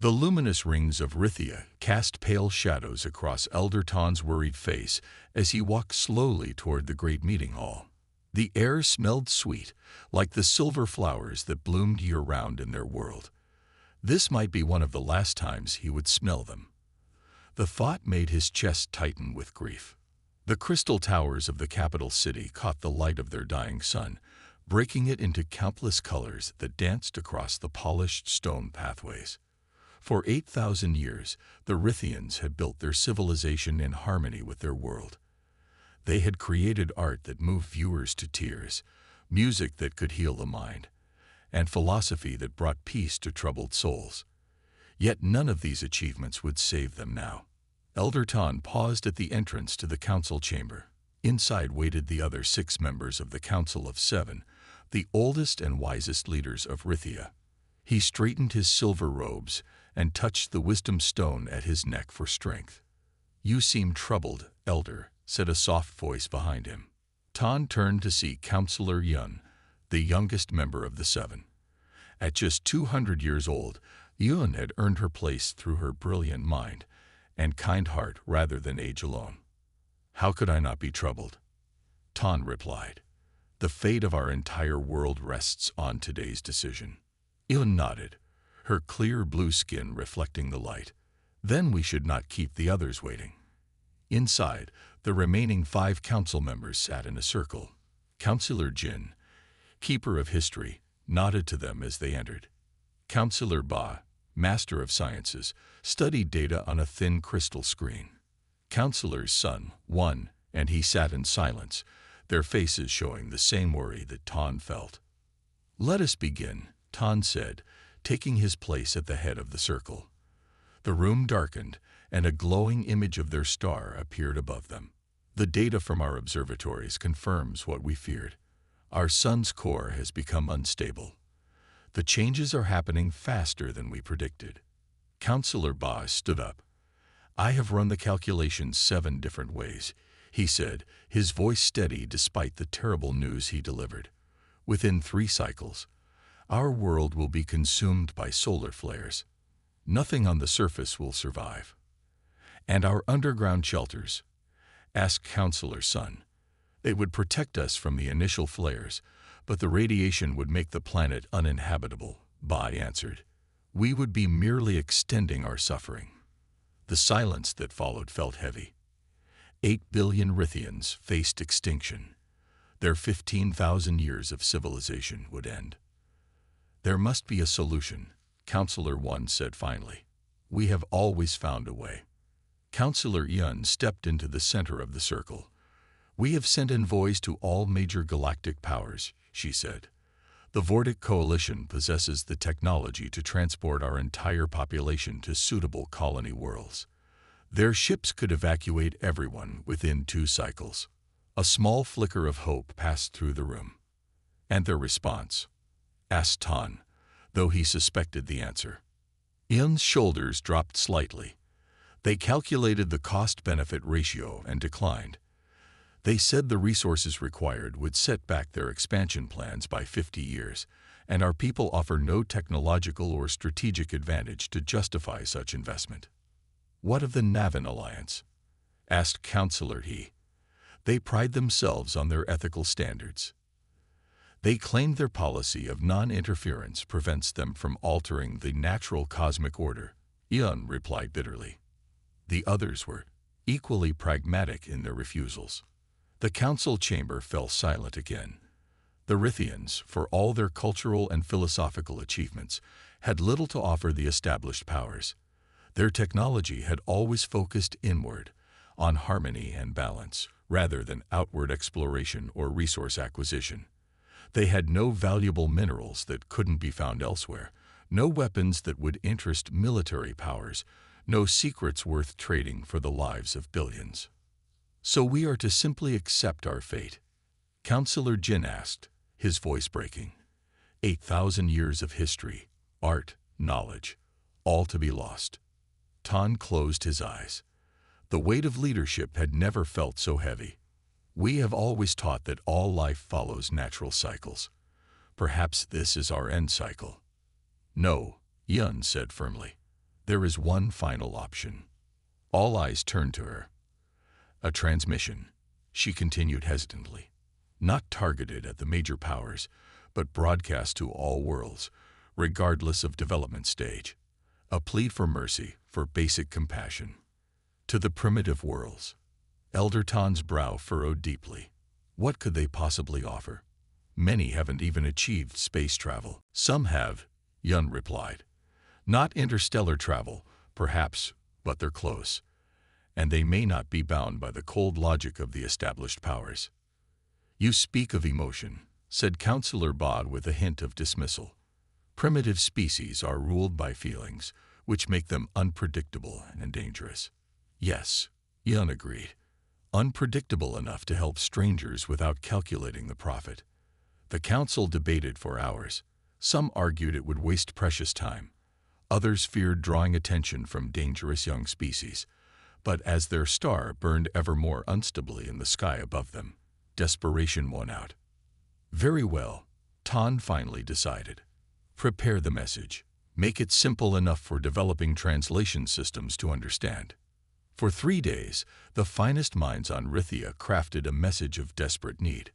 The luminous rings of Rithia cast pale shadows across Elder Ton's worried face as he walked slowly toward the great meeting hall. The air smelled sweet, like the silver flowers that bloomed year-round in their world. This might be one of the last times he would smell them. The thought made his chest tighten with grief. The crystal towers of the capital city caught the light of their dying sun, breaking it into countless colors that danced across the polished stone pathways. For 8,000 years, the Rithians had built their civilization in harmony with their world. They had created art that moved viewers to tears, music that could heal the mind, and philosophy that brought peace to troubled souls. Yet none of these achievements would save them now. Elder Ton paused at the entrance to the council chamber. Inside waited the other 6 members of the Council of 7, the oldest and wisest leaders of Rithia. He straightened his silver robes and touched the wisdom stone at his neck for strength. "You seem troubled, Elder," said a soft voice behind him. Ton turned to see Counselor Yun, the youngest member of the 7. At just 200 years old, Yun had earned her place through her brilliant mind and kind heart rather than age alone. "How could I not be troubled?" Ton replied. "The fate of our entire world rests on today's decision." Yun nodded, her clear blue skin reflecting the light. "Then we should not keep the others waiting." Inside, the remaining 5 council members sat in a circle. Counselor Jin, keeper of history, nodded to them as they entered. Counselor Ba, master of sciences, studied data on a thin crystal screen. Counselor's son, One, and he sat in silence, their faces showing the same worry that Ton felt. "Let us begin," Ton said, taking his place at the head of the circle. The room darkened, and a glowing image of their star appeared above them. "The data from our observatories confirms what we feared. Our sun's core has become unstable. The changes are happening faster than we predicted." Counselor Ba stood up. "I have run the calculations 7 different ways," he said, his voice steady despite the terrible news he delivered. "Within 3 cycles, our world will be consumed by solar flares. Nothing on the surface will survive. And our underground shelters?" asked Counselor Sun. "They would protect us from the initial flares, but the radiation would make the planet uninhabitable," Ba answered. "We would be merely extending our suffering." The silence that followed felt heavy. 8 billion Rithians faced extinction. Their 15,000 years of civilization would end. "There must be a solution," Counselor One said finally. "We have always found a way." Counselor Yun stepped into the center of the circle. "We have sent envoys to all major galactic powers," she said. "The Vortic Coalition possesses the technology to transport our entire population to suitable colony worlds. Their ships could evacuate everyone within 2 cycles." A small flicker of hope passed through the room. "And their response?" asked Ton, though he suspected the answer. Yun's shoulders dropped slightly. They calculated the cost-benefit ratio and declined. They said the resources required would set back their expansion plans by 50 years, and our people offer no technological or strategic advantage to justify such investment. "What of the Navan Alliance?" asked Counselor He. "They pride themselves on their ethical standards. They claim their policy of non-interference prevents them from altering the natural cosmic order," Yun replied bitterly. The others were equally pragmatic in their refusals. The council chamber fell silent again. The Rithians, for all their cultural and philosophical achievements, had little to offer the established powers. Their technology had always focused inward, on harmony and balance, rather than outward exploration or resource acquisition. They had no valuable minerals that couldn't be found elsewhere, no weapons that would interest military powers, no secrets worth trading for the lives of billions. "So we are to simply accept our fate?" Counselor Jin asked, his voice breaking. 8,000 years of history, art, knowledge, all to be lost. Ton closed his eyes. The weight of leadership had never felt so heavy. "We have always taught that all life follows natural cycles. Perhaps this is our end cycle." "No," Yun said firmly. There is one final option. All eyes turned to her. A transmission, she continued hesitantly, not targeted at the major powers, but broadcast to all worlds, regardless of development stage. A plea for mercy, for basic compassion. To the primitive worlds. Elderton's brow furrowed deeply. What could they possibly offer? Many haven't even achieved space travel. Some have, Yun replied. Not interstellar travel, perhaps, but they're close. And they may not be bound by the cold logic of the established powers. You speak of emotion, said Counselor Bod with a hint of dismissal. Primitive species are ruled by feelings, which make them unpredictable and dangerous. Yes, Yun agreed. Unpredictable enough to help strangers without calculating the profit. The council debated for hours. Some argued it would waste precious time. Others feared drawing attention from dangerous young species. But as their star burned ever more unstably in the sky above them, desperation won out. Very well, Ton finally decided. Prepare the message. Make it simple enough for developing translation systems to understand. For 3 days, the finest minds on Rithia crafted a message of desperate need.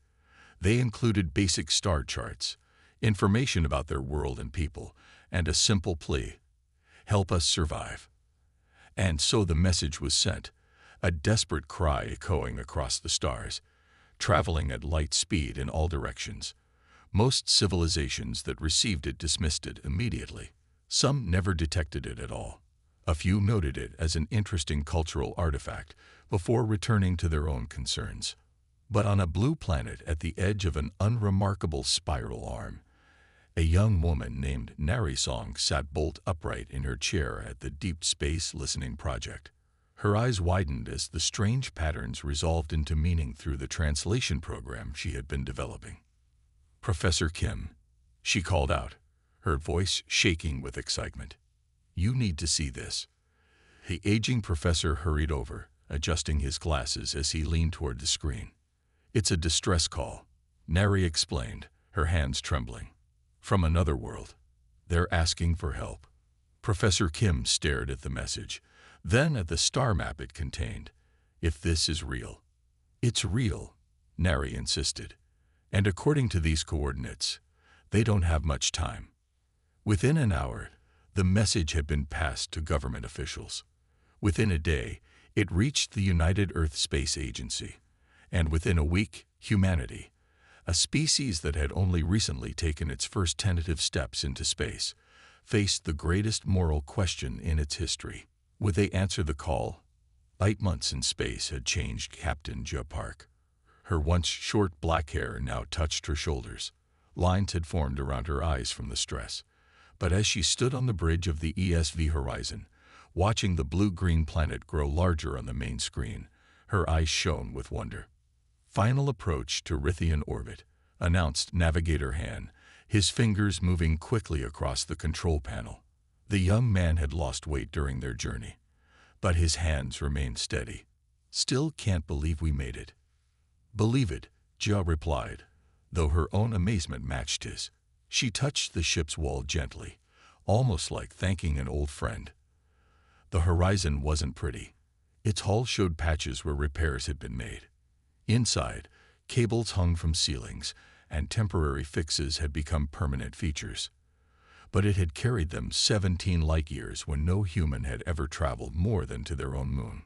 They included basic star charts, information about their world and people, and a simple plea: help us survive. And so the message was sent, a desperate cry echoing across the stars, traveling at light speed in all directions. Most civilizations that received it dismissed it immediately. Some never detected it at all. A few noted it as an interesting cultural artifact before returning to their own concerns. But on a blue planet at the edge of an unremarkable spiral arm, a young woman named Narration sat bolt upright in her chair at the Deep Space Listening Project. Her eyes widened as the strange patterns resolved into meaning through the translation program she had been developing. Professor Kim, she called out, her voice shaking with excitement. You need to see this. The aging professor hurried over, adjusting his glasses as he leaned toward the screen. It's a distress call, Nari explained, her hands trembling. From another world. They're asking for help. Professor Kim stared at the message, then at the star map it contained. If this is real. It's real, Nari insisted. And according to these coordinates, they don't have much time. Within an hour, the message had been passed to government officials. Within a day, it reached the United Earth Space Agency. And within a week, humanity, a species that had only recently taken its first tentative steps into space, faced the greatest moral question in its history. Would they answer the call? 8 months in space had changed Captain Ja Park. Her once short black hair now touched her shoulders. Lines had formed around her eyes from the stress. But as she stood on the bridge of the ESV horizon, watching the blue-green planet grow larger on the main screen, her eyes shone with wonder. Final approach to Rithian orbit, announced Navigator Han, his fingers moving quickly across the control panel. The young man had lost weight during their journey, but his hands remained steady. Still can't believe we made it. Believe it, Ja replied, though her own amazement matched his. She touched the ship's wall gently, almost like thanking an old friend. The horizon wasn't pretty. Its hull showed patches where repairs had been made. Inside, cables hung from ceilings, and temporary fixes had become permanent features. But it had carried them 17 light-years when no human had ever traveled more than to their own moon.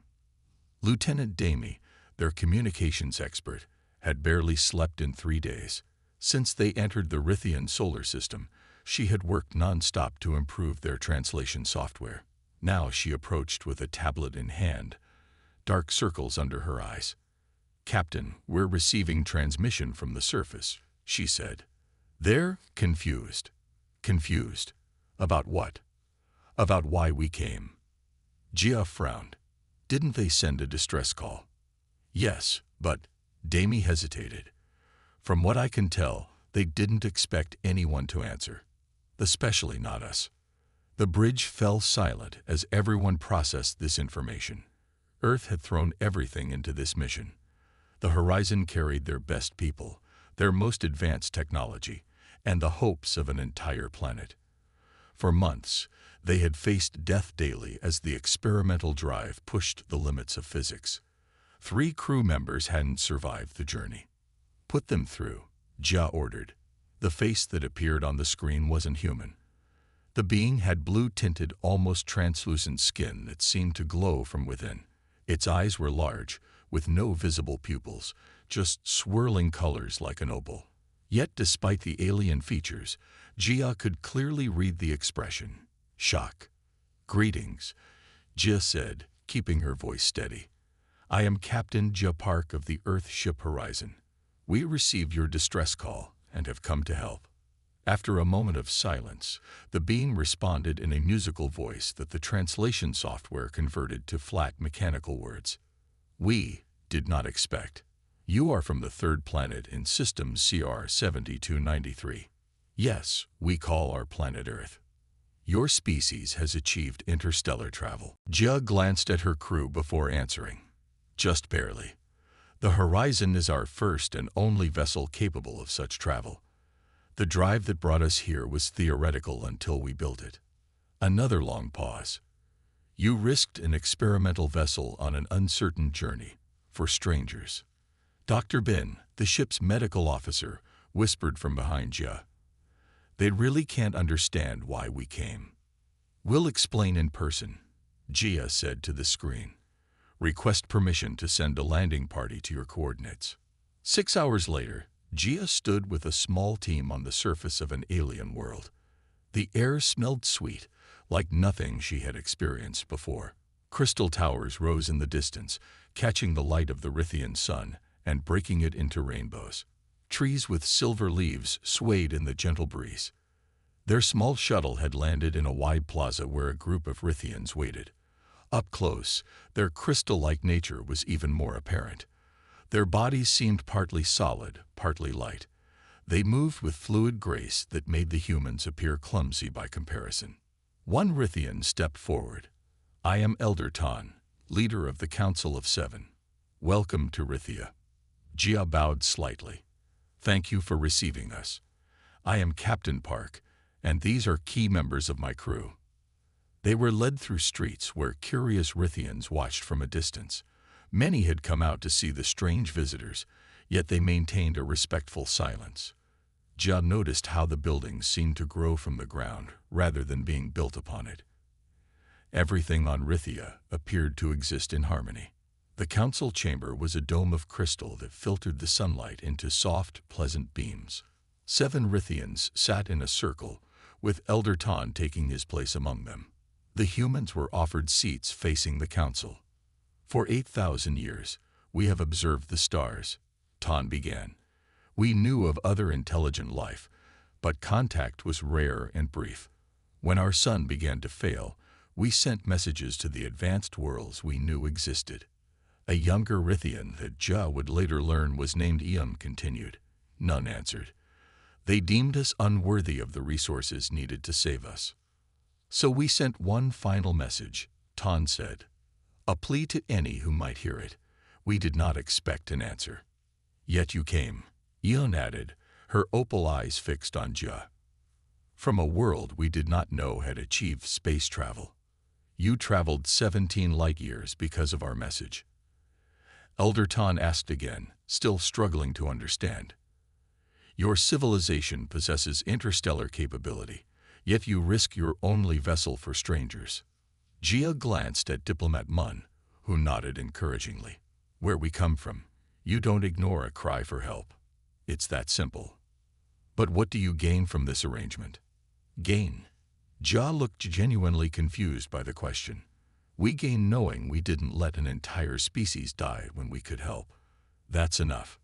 Lieutenant Damie, their communications expert, had barely slept in 3 days. Since they entered the Rithian solar system, she had worked non-stop to improve their translation software. Now she approached with a tablet in hand, dark circles under her eyes. Captain, we're receiving transmission from the surface, she said. They're confused. Confused. About what? About why we came. Gia frowned. Didn't they send a distress call? Yes, but Damie hesitated. From what I can tell, they didn't expect anyone to answer, especially not us. The bridge fell silent as everyone processed this information. Earth had thrown everything into this mission. The horizon carried their best people, their most advanced technology, and the hopes of an entire planet. For months, They had faced death daily as the experimental drive pushed the limits of physics. 3 crew members hadn't survived the journey. "Put them through," Ja ordered. The face that appeared on the screen wasn't human. The being had blue-tinted, almost translucent skin that seemed to glow from within. Its eyes were large, with no visible pupils, just swirling colors like an opal. Yet despite the alien features, Jia could clearly read the expression: shock. "Greetings," Jia said, keeping her voice steady. "I am Captain Jia Park of the Earth ship Horizon. We received your distress call and have come to help." After a moment of silence, the being responded in a musical voice that the translation software converted to flat mechanical words. "We did not expect. You are from the 3rd planet in System CR 7293. Yes, we call our planet Earth. Your species has achieved interstellar travel." Jia glanced at her crew before answering. "Just barely. The Horizon is our first and only vessel capable of such travel. The drive that brought us here was theoretical until we built it." Another long pause. "You risked an experimental vessel on an uncertain journey, for strangers." Dr. Bin, the ship's medical officer, whispered from behind Jia. "They really can't understand why we came." "We'll explain in person," Jia said to the screen. "Request permission to send a landing party to your coordinates." 6 hours later, Jia stood with a small team on the surface of an alien world. The air smelled sweet, like nothing she had experienced before. Crystal towers rose in the distance, catching the light of the Rithian sun and breaking it into rainbows. Trees with silver leaves swayed in the gentle breeze. Their small shuttle had landed in a wide plaza where a group of Rithians waited. Up close, their crystal-like nature was even more apparent. Their bodies seemed partly solid, partly light. They moved with fluid grace that made the humans appear clumsy by comparison. One Rithian stepped forward. "I am Elder Tan, leader of the Council of 7. Welcome to Rithia." Jia bowed slightly. "Thank you for receiving us. I am Captain Park, and these are key members of my crew." They were led through streets where curious Rithians watched from a distance. Many had come out to see the strange visitors, yet they maintained a respectful silence. Jia noticed how the buildings seemed to grow from the ground rather than being built upon it. Everything on Rithia appeared to exist in harmony. The council chamber was a dome of crystal that filtered the sunlight into soft, pleasant beams. 7 Rithians sat in a circle, with Elder Tan taking his place among them. The humans were offered seats facing the council. "For 8,000 years, we have observed the stars," Tan began. "We knew of other intelligent life, but contact was rare and brief. When our sun began to fail, we sent messages to the advanced worlds we knew existed." A younger Rithian that Jia would later learn was named Eon continued. "None answered. They deemed us unworthy of the resources needed to save us. So we sent one final message," Tan said. "A plea to any who might hear it. We did not expect an answer." "Yet you came," Eon added, her opal eyes fixed on Jia. "From a world we did not know had achieved space travel. You traveled 17 light-years because of our message." Elder Tan asked again, still struggling to understand. "Your civilization possesses interstellar capability, yet you risk your only vessel for strangers." Jia glanced at Diplomat Mun, who nodded encouragingly. "Where we come from, you don't ignore a cry for help. It's that simple." "But what do you gain from this arrangement?" "Gain?" Jia looked genuinely confused by the question. "We gain knowing we didn't let an entire species die when we could help. That's enough."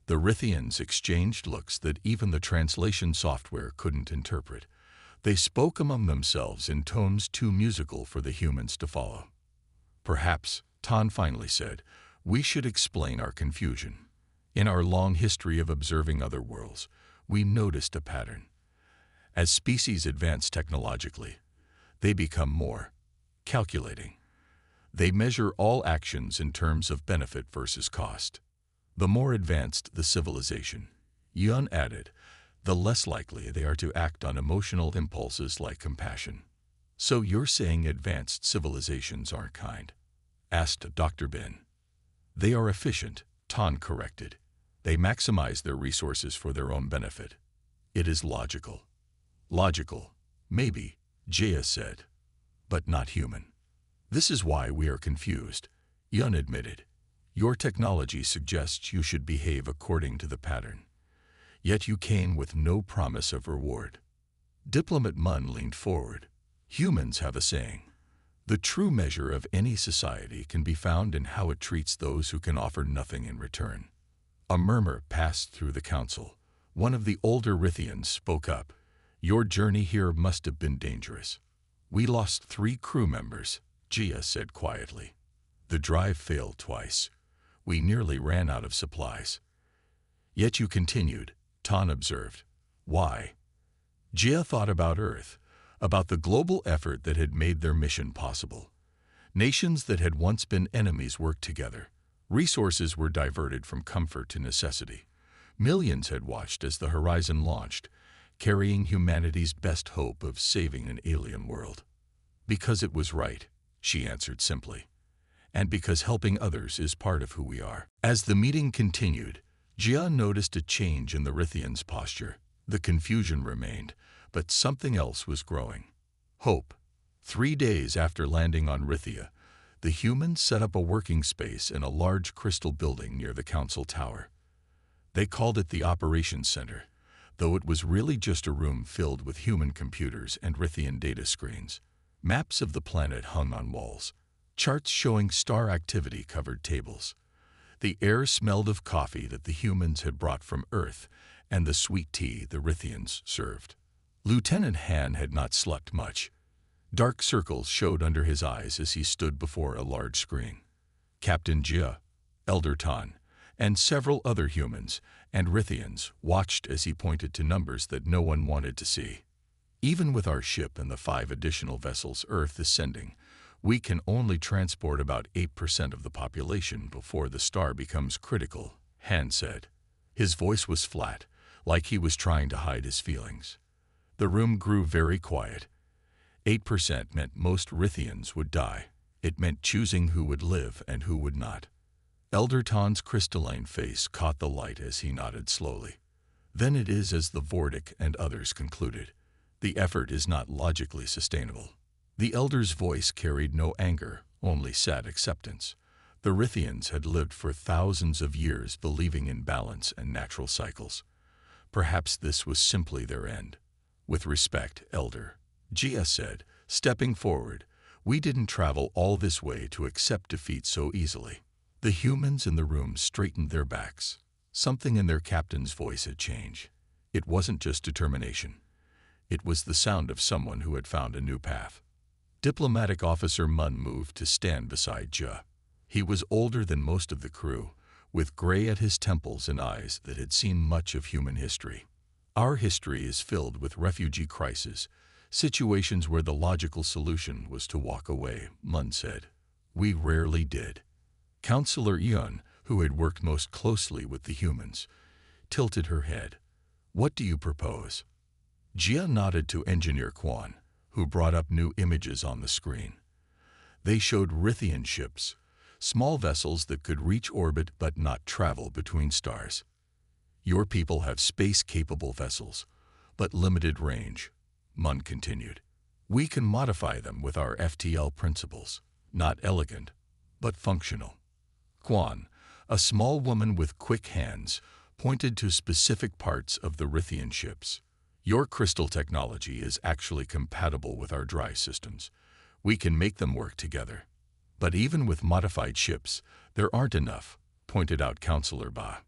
The Rithians exchanged looks that even the translation software couldn't interpret. They spoke among themselves in tones too musical for the humans to follow. "Perhaps," Tan finally said, "we should explain our confusion. In our long history of observing other worlds, we noticed a pattern. As species advance technologically, they become more calculating. They measure all actions in terms of benefit versus cost. The more advanced the civilization," Yun added, "the less likely they are to act on emotional impulses like compassion." "So you're saying advanced civilizations aren't kind?" asked Dr. Bin. "They are efficient," Tan corrected. "They maximize their resources for their own benefit. It is logical." "Logical, maybe," Jia said, "but not human. This is why we are confused," Yun admitted. "Your technology suggests you should behave according to the pattern. Yet you came with no promise of reward." Diplomat Mun leaned forward. "Humans have a saying. The true measure of any society can be found in how it treats those who can offer nothing in return." A murmur passed through the council. One of the older Rithians spoke up. "Your journey here must have been dangerous." "We lost 3 crew members," Jia said quietly. "The drive failed twice. We nearly ran out of supplies." "Yet you continued," Tan observed. "Why?" Jia thought about Earth, about the global effort that had made their mission possible. Nations that had once been enemies worked together. Resources were diverted from comfort to necessity. Millions had watched as the Horizon launched, carrying humanity's best hope of saving an alien world. "Because it was right," she answered simply. "And because helping others is part of who we are." As the meeting continued, Jia noticed a change in the Rithians' posture. The confusion remained, but something else was growing. Hope. 3 days after landing on Rithia, the humans set up a working space in a large crystal building near the council tower. They called it the Operations Center, though it was really just a room filled with human computers and Rithian data screens. Maps of the planet hung on walls. Charts showing star activity covered tables. The air smelled of coffee that the humans had brought from Earth and the sweet tea the Rithians served. Lieutenant Han had not slept much. Dark circles showed under his eyes as he stood before a large screen. Captain Jia, Elder Tan, and several other humans and Rithians watched as he pointed to numbers that no one wanted to see. "Even with our ship and the 5 additional vessels Earth is sending, we can only transport about 8% of the population before the star becomes critical," Han said. His voice was flat, like he was trying to hide his feelings. The room grew very quiet. 8% meant most Rithians would die. It meant choosing who would live and who would not. Elder Tan's crystalline face caught the light as he nodded slowly. "Then it is as the Vortic and others concluded. The effort is not logically sustainable." The elder's voice carried no anger, only sad acceptance. The Rithians had lived for thousands of years believing in balance and natural cycles. Perhaps this was simply their end. "With respect, Elder," Jia said, stepping forward, "we didn't travel all this way to accept defeat so easily." The humans in the room straightened their backs. Something in their captain's voice had changed. It wasn't just determination. It was the sound of someone who had found a new path. Diplomatic Officer Mun moved to stand beside Jia. He was older than most of the crew, with gray at his temples and eyes that had seen much of human history. "Our history is filled with refugee crises, situations where the logical solution was to walk away," Mun said. "We rarely did." Counselor Yun, who had worked most closely with the humans, tilted her head. "What do you propose?" Jia nodded to Engineer Quan, who brought up new images on the screen. They showed Rithian ships, small vessels that could reach orbit but not travel between stars. "Your people have space-capable vessels, but limited range," Mun continued. "We can modify them with our FTL principles, not elegant, but functional." Quan, a small woman with quick hands, pointed to specific parts of the Rithian ships. "Your crystal technology is actually compatible with our drive systems. We can make them work together. But even with modified ships, there aren't enough," pointed out Counselor Ba.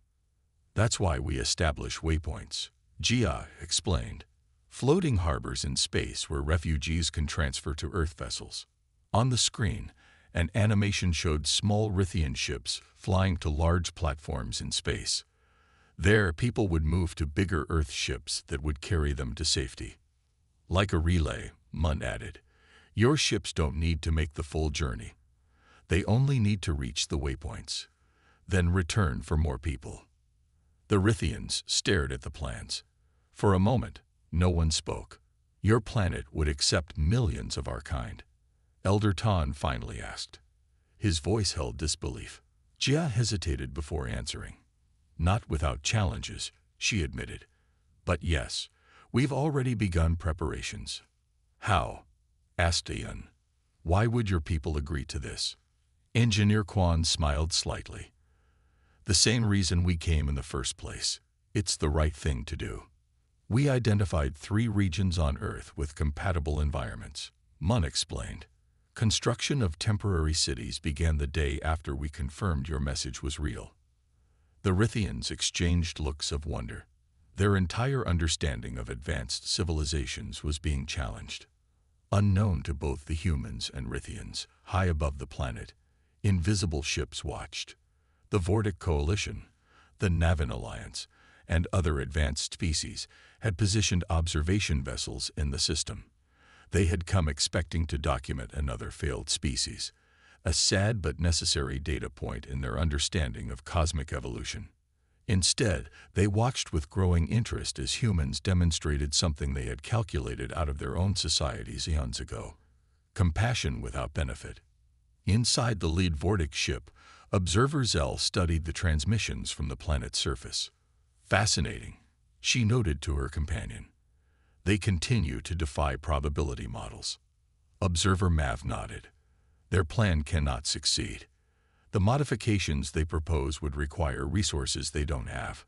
"That's why we establish waypoints," Jia explained. "Floating harbors in space where refugees can transfer to Earth vessels." On the screen, an animation showed small Rithian ships flying to large platforms in space. There, people would move to bigger Earth ships that would carry them to safety. "Like a relay," Mun added. "Your ships don't need to make the full journey. They only need to reach the waypoints, then return for more people." The Rithians stared at the plans. For a moment, no one spoke. Your planet would accept millions of our kind? Elder Ton finally asked. His voice held disbelief. Jia hesitated before answering. Not without challenges, she admitted. But yes, we've already begun preparations. How? Asked Ian. Why would your people agree to this? Engineer Quan smiled slightly. The same reason we came in the first place. It's the right thing to do. We identified 3 regions on Earth with compatible environments. Mun explained. Construction of temporary cities began the day after we confirmed your message was real. The Rithians exchanged looks of wonder. Their entire understanding of advanced civilizations was being challenged. Unknown to both the humans and Rithians, high above the planet, invisible ships watched. The Vortic Coalition, the Navin Alliance, and other advanced species had positioned observation vessels in the system. They had come expecting to document another failed species, a sad but necessary data point in their understanding of cosmic evolution. Instead, they watched with growing interest as humans demonstrated something they had calculated out of their own societies eons ago: compassion without benefit. Inside the lead Vortic ship, observer Zell studied the transmissions from the planet's surface. Fascinating, she noted to her companion. They continue to defy probability models. Observer Mav nodded. Their plan cannot succeed. The modifications they propose would require resources they don't have.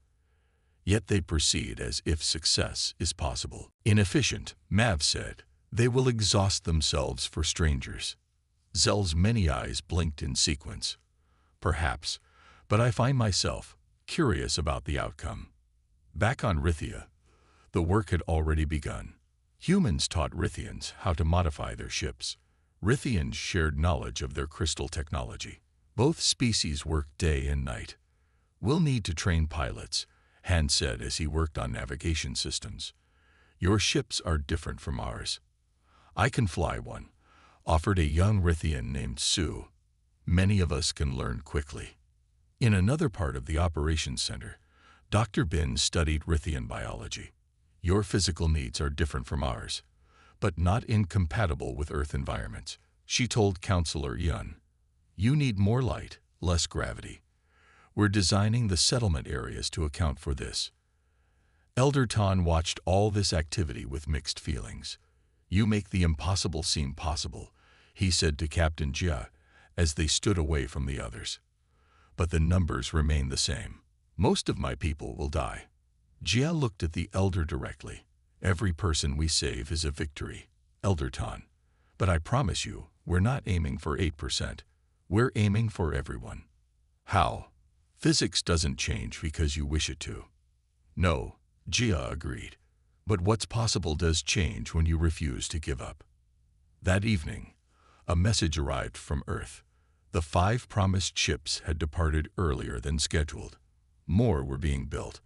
Yet they proceed as if success is possible. Inefficient, Mav said. They will exhaust themselves for strangers. Zell's many eyes blinked in sequence. Perhaps, but I find myself curious about the outcome. Back on Rithia, the work had already begun. Humans taught Rithians how to modify their ships. Rithians shared knowledge of their crystal technology. Both species worked day and night. We'll need to train pilots, Han said as he worked on navigation systems. Your ships are different from ours. I can fly one, offered a young Rithian named Sue. Many of us can learn quickly. In another part of the operations center, Dr. Bin studied Rithian biology. Your physical needs are different from ours, but not incompatible with Earth environments, she told Counselor Yun. You need more light, less gravity. We're designing the settlement areas to account for this. Elder Ton watched all this activity with mixed feelings. You make the impossible seem possible, he said to Captain Jia as they stood away from the others. But the numbers remain the same. Most of my people will die. Jia looked at the elder directly. Every person we save is a victory, Elder Ton. But I promise you, we're not aiming for 8%. We're aiming for everyone. How? Physics doesn't change because you wish it to. No, Jia agreed. But what's possible does change when you refuse to give up. That evening, a message arrived from Earth. The 5 promised ships had departed earlier than scheduled. More were being built.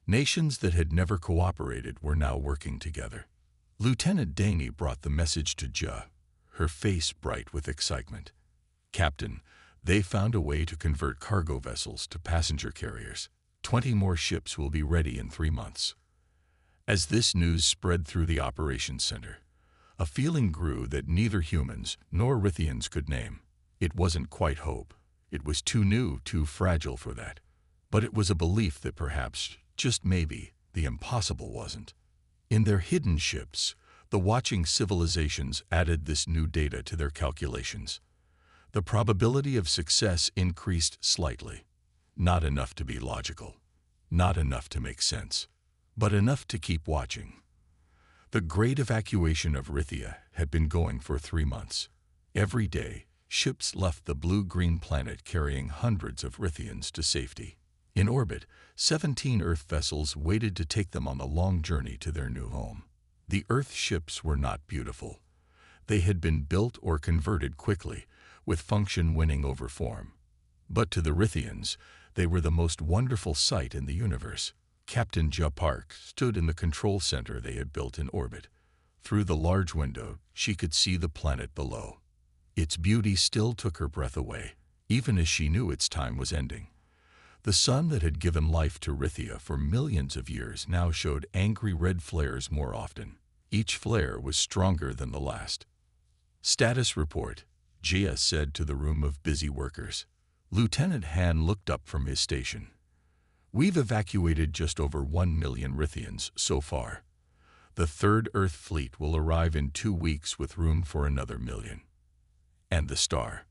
Nations that had never cooperated were now working together. Lieutenant Daney brought the message to Jia, her face bright with excitement. Captain, they found a way to convert cargo vessels to passenger carriers. 20 more ships will be ready in 3 months. As this news spread through the operations center, a feeling grew that neither humans nor Rithians could name. It wasn't quite hope. It was too new, too fragile for that. But it was a belief that perhaps, just maybe, the impossible wasn't. In their hidden ships, the watching civilizations added this new data to their calculations. The probability of success increased slightly. Not enough to be logical. Not enough to make sense. But enough to keep watching. The great evacuation of Rithia had been going for 3 months. Every day, ships left the blue-green planet carrying hundreds of Rithians to safety. In orbit, 17 Earth vessels waited to take them on the long journey to their new home. The Earth ships were not beautiful. They had been built or converted quickly, with function winning over form. But to the Rithians, they were the most wonderful sight in the universe. Captain Jia Park stood in the control center they had built in orbit. Through the large window, she could see the planet below. Its beauty still took her breath away, even as she knew its time was ending. The sun that had given life to Rithia for millions of years now showed angry red flares more often. Each flare was stronger than the last. "Status report," Gia said to the room of busy workers. Lieutenant Han looked up from his station. "We've evacuated just over 1 million Rithians so far. The third Earth fleet will arrive in 2 weeks with room for another million." "And the star?"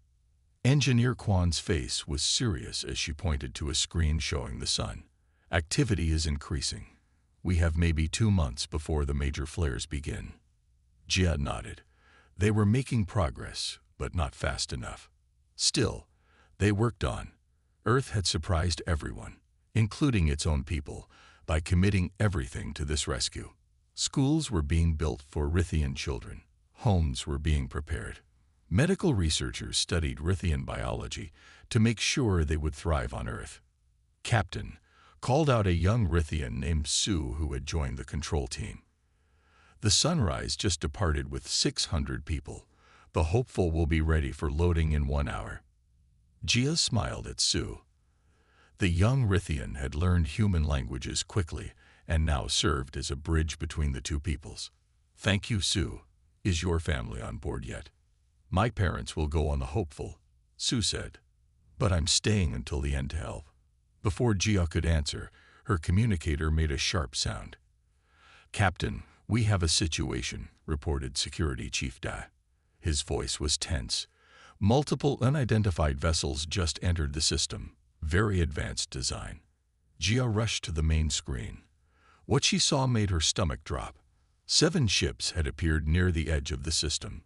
Engineer Kwan's face was serious as she pointed to a screen showing the sun. "Activity is increasing. We have maybe 2 months before the major flares begin." Jia nodded. They were making progress, but not fast enough. Still, they worked on. Earth had surprised everyone, including its own people, by committing everything to this rescue. Schools were being built for Rithian children. Homes were being prepared. Medical researchers studied Rithian biology to make sure they would thrive on Earth. Captain called out a young Rithian named Sue who had joined the control team. "The Sunrise just departed with 600 people. The Hopeful will be ready for loading in 1 hour." Gia smiled at Sue. The young Rithian had learned human languages quickly and now served as a bridge between the two peoples. "Thank you, Sue. Is your family on board yet?" "My parents will go on the Hopeful," Sue said. "But I'm staying until the end to help." Before Gia could answer, her communicator made a sharp sound. "Captain, we have a situation," reported Security Chief Da. His voice was tense. "Multiple unidentified vessels just entered the system. Very advanced design." Gia rushed to the main screen. What she saw made her stomach drop. 7 ships had appeared near the edge of the system.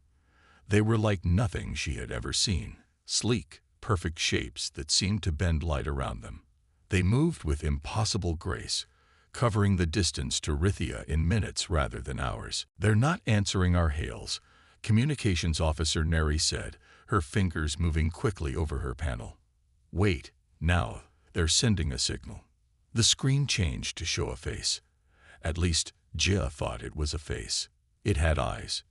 They were like nothing she had ever seen. Sleek, perfect shapes that seemed to bend light around them. They moved with impossible grace, covering the distance to Rithia in minutes rather than hours. "They're not answering our hails," Communications Officer Neri said, her fingers moving quickly over her panel. "Wait, now, they're sending a signal." The screen changed to show a face. At least, Gia thought it was a face. It had eyes.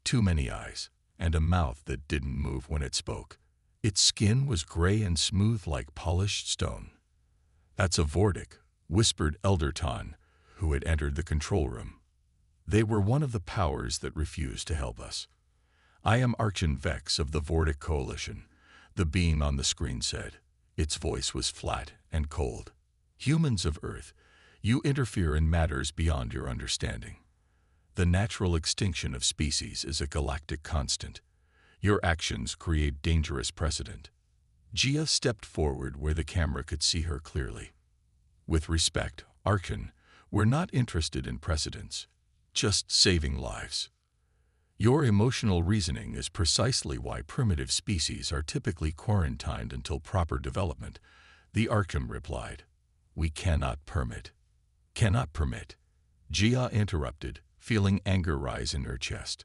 Too many eyes, and a mouth that didn't move when it spoke. Its skin was gray and smooth like polished stone. "That's a Vortic," whispered Elder Tan, who had entered the control room. "They were one of the powers that refused to help us." "I am Archon Vex of the Vortic Coalition," the being on the screen said. Its voice was flat and cold. "Humans of Earth, you interfere in matters beyond your understanding. The natural extinction of species is a galactic constant. Your actions create dangerous precedent." Gia stepped forward where the camera could see her clearly. "With respect, Archon, we're not interested in precedents, just saving lives. Your emotional reasoning is precisely why primitive species are typically quarantined until proper development," the Archon replied. "We cannot permit." "Cannot permit," Gia interrupted, feeling anger rise in her chest.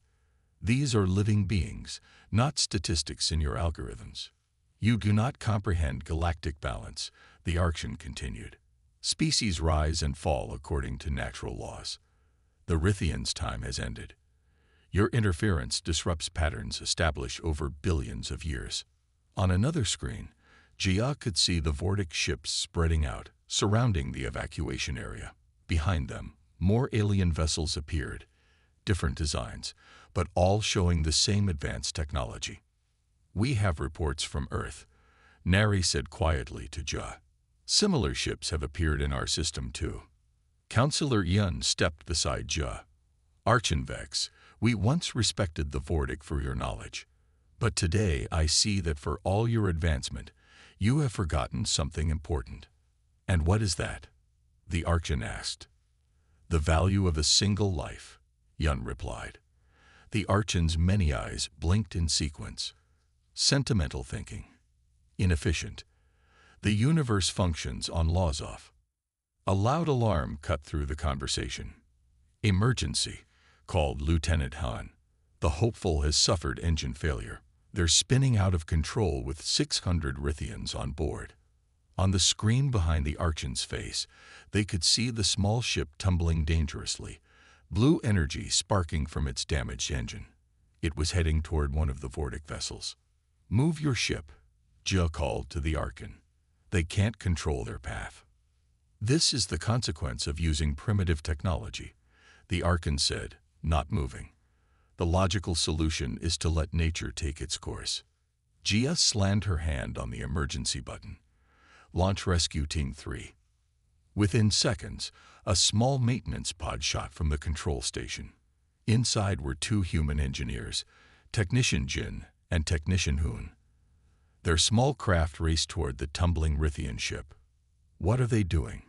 "These are living beings, not statistics in your algorithms. You do not comprehend galactic balance," the Archon continued. "Species rise and fall according to natural laws. The Rithians' time has ended. Your interference disrupts patterns established over billions of years." On another screen, Gia could see the Vortic ships spreading out, surrounding the evacuation area. Behind them, more alien vessels appeared, different designs, but all showing the same advanced technology. "We have reports from Earth," Neri said quietly to Gia. "Similar ships have appeared in our system too." Counselor Yun stepped beside Gia. "Archon Vex, we once respected the Vortic for your knowledge. But today I see that for all your advancement, you have forgotten something important." "And what is that?" the Archon asked. "The value of a single life," Yun replied. The Archon's many eyes blinked in sequence. "Sentimental thinking. Inefficient. The universe functions on laws of." A loud alarm cut through the conversation. "Emergency," called Lieutenant Han. "The Hopeful has suffered engine failure. They're spinning out of control with 600 Rithians on board." On the screen behind the Archon's face, they could see the small ship tumbling dangerously, blue energy sparking from its damaged engine. It was heading toward one of the Vortic vessels. "Move your ship," Gia called to the Archon. "They can't control their path." "This is the consequence of using primitive technology," the Archon said, not moving. The logical solution is to let nature take its course. Gia slammed her hand on the emergency button. Launch Rescue Team 3. Within seconds, a small maintenance pod shot from the control station. Inside were two human engineers, Technician Jin and Technician Hoon. Their small craft raced toward the tumbling Rithian ship. "What are they doing?"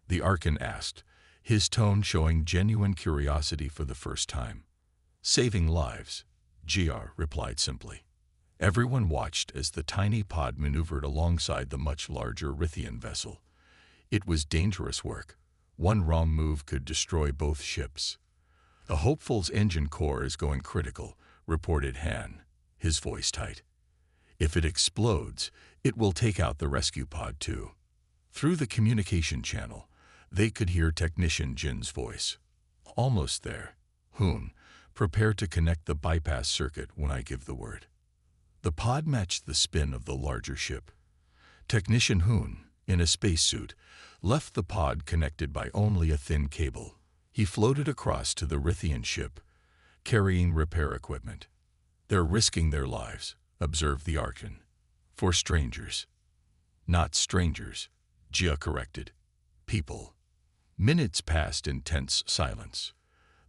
the Archon asked, his tone showing genuine curiosity for the first time. "Saving lives," Gia replied simply. Everyone watched as the tiny pod maneuvered alongside the much larger Rithian vessel. It was dangerous work. One wrong move could destroy both ships. "The Hopeful's engine core is going critical," reported Han, his voice tight. "If it explodes, it will take out the rescue pod too." Through the communication channel, they could hear Technician Jin's voice. "Almost there. Hoon, prepare to connect the bypass circuit when I give the word." The pod matched the spin of the larger ship. Technician Hoon, in a spacesuit, left the pod connected by only a thin cable. He floated across to the Rithian ship, carrying repair equipment. "They're risking their lives," observed the Archon. "For strangers." "Not strangers," Gia corrected. "People." Minutes passed in tense silence.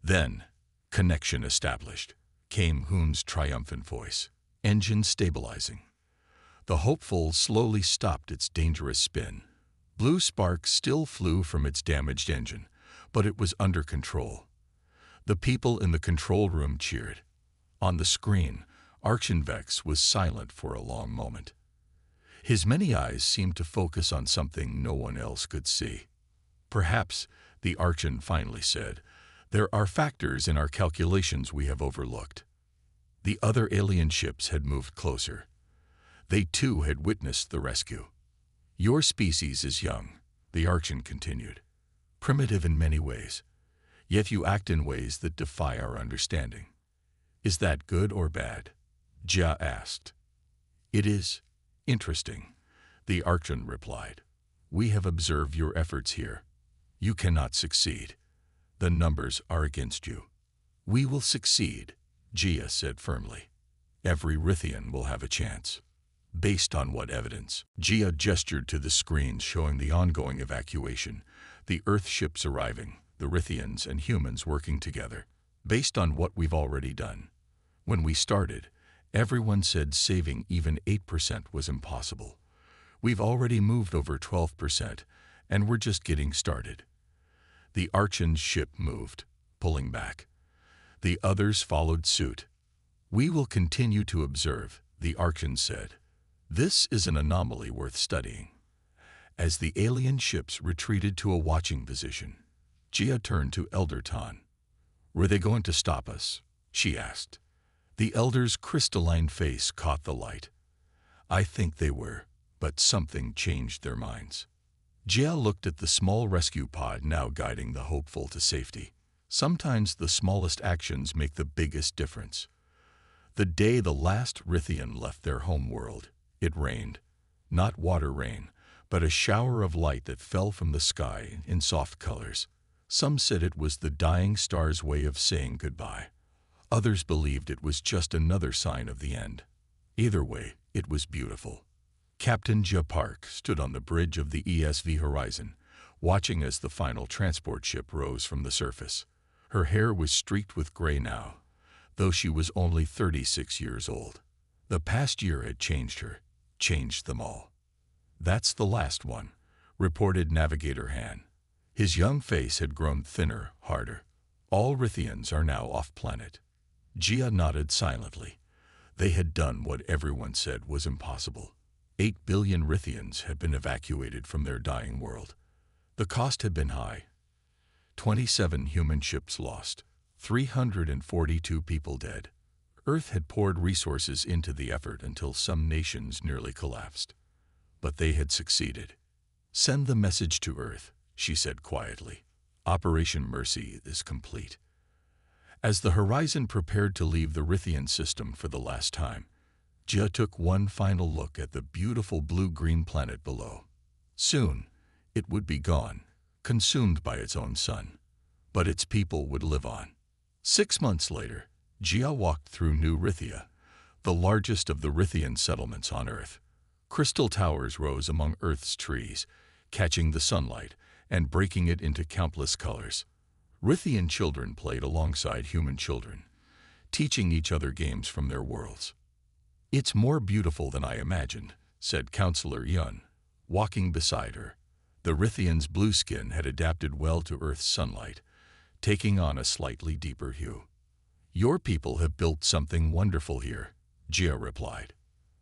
Then, "Connection established," came Hoon's triumphant voice. "Engine stabilizing." The Hopeful slowly stopped its dangerous spin. Blue sparks still flew from its damaged engine, but it was under control. The people in the control room cheered. On the screen, Archon Vex was silent for a long moment. His many eyes seemed to focus on something no one else could see. "Perhaps," the Archon finally said, "there are factors in our calculations we have overlooked." The other alien ships had moved closer. They too had witnessed the rescue. "Your species is young," the Archon continued. "Primitive in many ways. Yet you act in ways that defy our understanding. Is that good or bad?" Gia asked. "It is interesting," the Archon replied. "We have observed your efforts here. You cannot succeed. The numbers are against you." "We will succeed," Gia said firmly. "Every Rithian will have a chance." "Based on what evidence?" Gia gestured to the screens showing the ongoing evacuation, the Earth ships arriving, the Rithians and humans working together. "Based on what we've already done. When we started, everyone said saving even 8% was impossible. We've already moved over 12%, and we're just getting started." The Archon's ship moved, pulling back. The others followed suit. "We will continue to observe," the Archon said. "This is an anomaly worth studying." As the alien ships retreated to a watching position, Gia turned to Elder Tan. "Were they going to stop us?" she asked. The Elder's crystalline face caught the light. "I think they were, but something changed their minds." Gia looked at the small rescue pod now guiding the Hopeful to safety. Sometimes the smallest actions make the biggest difference. The day the last Rithian left their home world, it rained. Not water rain, but a shower of light that fell from the sky in soft colors. Some said it was the dying star's way of saying goodbye. Others believed it was just another sign of the end. Either way, it was beautiful. Captain Jia Park stood on the bridge of the ESV Horizon, watching as the final transport ship rose from the surface. Her hair was streaked with gray now, though she was only 36 years old. The past year had changed her, changed them all. "That's the last one," reported Navigator Han. His young face had grown thinner, harder. "All Rithians are now off-planet." Gia nodded silently. They had done what everyone said was impossible. 8 billion Rithians had been evacuated from their dying world. The cost had been high. 27 human ships lost, 342 people dead. Earth had poured resources into the effort until some nations nearly collapsed. But they had succeeded. "Send the message to Earth," she said quietly. "Operation Mercy is complete." As the Horizon prepared to leave the Rithian system for the last time, Gia took one final look at the beautiful blue-green planet below. Soon, it would be gone, consumed by its own sun. But its people would live on. 6 months later, Gia walked through New Rithia, the largest of the Rithian settlements on Earth. Crystal towers rose among Earth's trees, catching the sunlight and breaking it into countless colors. Rithian children played alongside human children, teaching each other games from their worlds. "It's more beautiful than I imagined," said Counselor Yun, walking beside her. The Rithian's blue skin had adapted well to Earth's sunlight, taking on a slightly deeper hue. "Your people have built something wonderful here," Gia replied.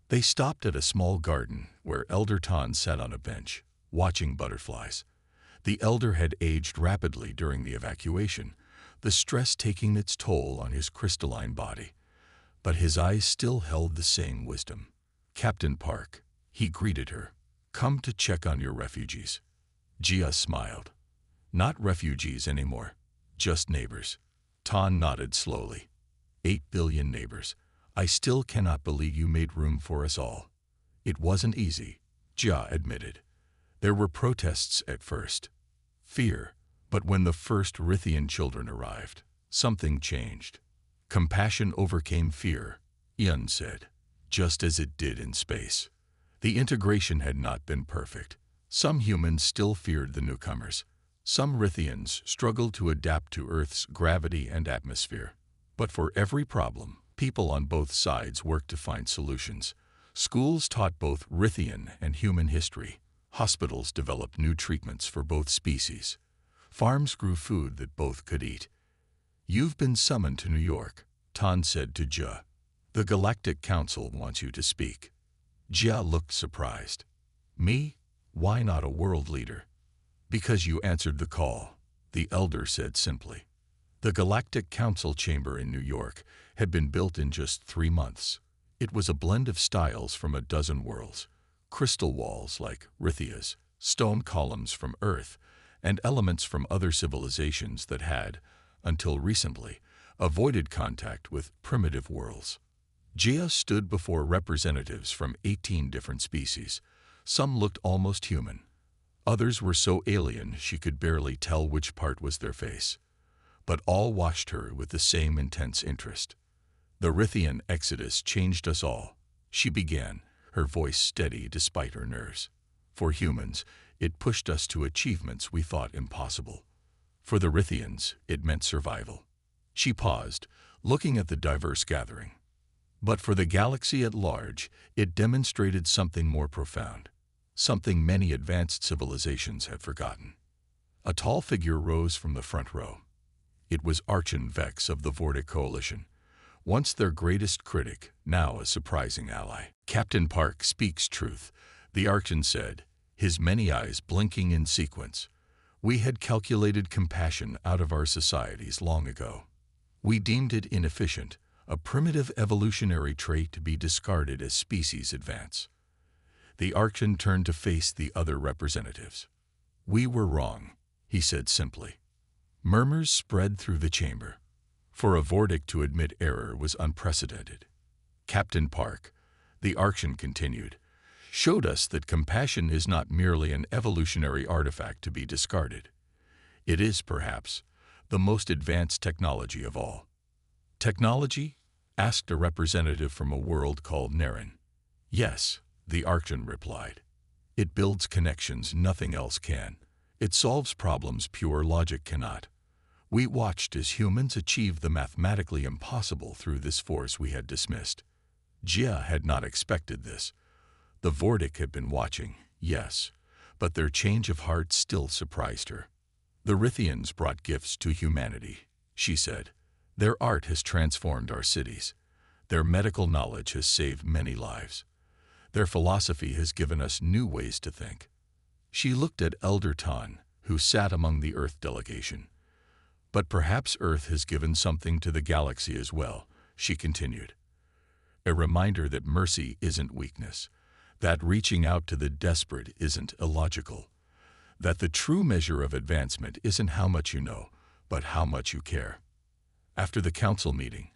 They stopped at a small garden where Elder Tan sat on a bench, watching butterflies. The elder had aged rapidly during the evacuation, the stress taking its toll on his crystalline body. But his eyes still held the same wisdom. "Captain Park," he greeted her, "come to check on your refugees." Gia smiled. "Not refugees anymore, just neighbors." Tan nodded slowly. 8 billion neighbors. I still cannot believe you made room for us all." "It wasn't easy," Gia admitted. "There were protests at first, fear, but when the first Rithian children arrived, something changed. Compassion overcame fear," Yun said, "just as it did in space." The integration had not been perfect. Some humans still feared the newcomers. Some Rithians struggled to adapt to Earth's gravity and atmosphere. But for every problem, people on both sides worked to find solutions. Schools taught both Rithian and human history. Hospitals developed new treatments for both species. Farms grew food that both could eat. "You've been summoned to New York," Tan said to Jia. "The Galactic Council wants you to speak." Jia looked surprised. "Me? Why not a world leader?" "Because you answered the call," the elder said simply. The Galactic Council chamber in New York had been built in just 3 months. It was a blend of styles from a dozen worlds, crystal walls like Rithia's, stone columns from Earth, and elements from other civilizations that had, until recently, avoided contact with primitive worlds. Gia stood before representatives from 18 different species. Some looked almost human. Others were so alien she could barely tell which part was their face. But all watched her with the same intense interest. "The Rithian exodus changed us all," she began, her voice steady despite her nerves. "For humans, it pushed us to achievements we thought impossible. For the Rithians, it meant survival." She paused, looking at the diverse gathering. "But for the galaxy at large, it demonstrated something more profound, something many advanced civilizations had forgotten." A tall figure rose from the front row. It was Archon Vex of the Vortic Coalition, once their greatest critic, now a surprising ally. "Captain Park speaks truth," the Archon said, his many eyes blinking in sequence. "We had calculated compassion out of our societies long ago. We deemed it inefficient, a primitive evolutionary trait to be discarded as species advance." The Archon turned to face the other representatives. "We were wrong," he said simply. Murmurs spread through the chamber. For a Vortic to admit error was unprecedented. "Captain Park," the Archon continued, "showed us that compassion is not merely an evolutionary artifact to be discarded. It is, perhaps, the most advanced technology of all." "Technology?" asked a representative from a world called Narration. "Yes," the Archon replied. "It builds connections nothing else can. It solves problems pure logic cannot. We watched as humans achieved the mathematically impossible through this force we had dismissed." Gia had not expected this. The Vortic had been watching, yes, but their change of heart still surprised her. "The Rithians brought gifts to humanity," she said. "Their art has transformed our cities. Their medical knowledge has saved many lives. Their philosophy has given us new ways to think." She looked at Elder Tan, who sat among the Earth delegation. "But perhaps Earth has given something to the galaxy as well," she continued. "A reminder that mercy isn't weakness, that reaching out to the desperate isn't illogical, that the true measure of advancement isn't how much you know, but how much you care." After the council meeting,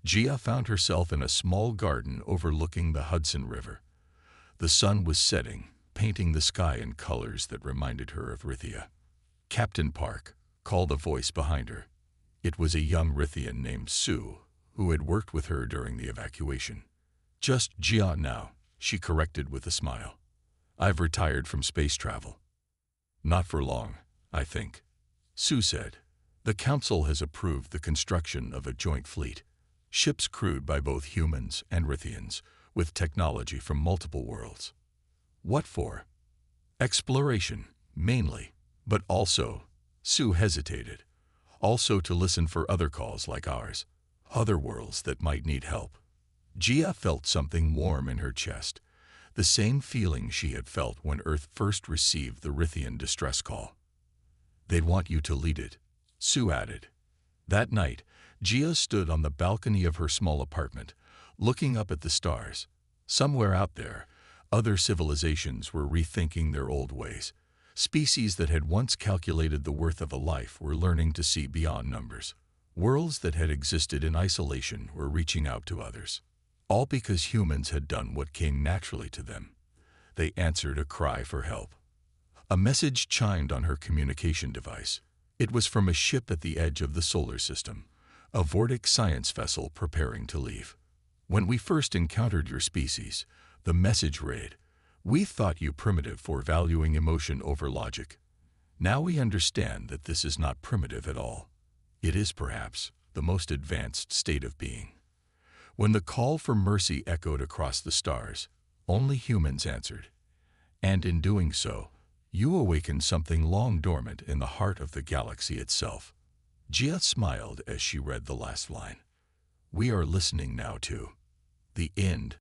Gia found herself in a small garden overlooking the Hudson River. The sun was setting, painting the sky in colors that reminded her of Rithia. "Captain Park," called a voice behind her. It was a young Rithian named Sue, who had worked with her during the evacuation. Just Jia now, she corrected with a smile. I've retired from space travel. Not for long, I think, Sue said. The Council has approved the construction of a joint fleet, ships crewed by both humans and Rithians, with technology from multiple worlds. What for? Exploration, mainly, but also, Sue hesitated, also to listen for other calls like ours, other worlds that might need help. Jia felt something warm in her chest, the same feeling she had felt when Earth first received the Rithian distress call. They'd want you to lead it, Sue added. That night, Jia stood on the balcony of her small apartment, looking up at the stars. Somewhere out there, other civilizations were rethinking their old ways. Species that had once calculated the worth of a life were learning to see beyond numbers. Worlds that had existed in isolation were reaching out to others. All because humans had done what came naturally to them. They answered a cry for help. A message chimed on her communication device. It was from a ship at the edge of the solar system, a Vortic science vessel preparing to leave. When we first encountered your species, the message read, "We thought you primitive for valuing emotion over logic. Now we understand that this is not primitive at all. It is perhaps the most advanced state of being." When the call for mercy echoed across the stars, only humans answered. And in doing so, you awakened something long dormant in the heart of the galaxy itself. Jia smiled as she read the last line. We are listening now to the end.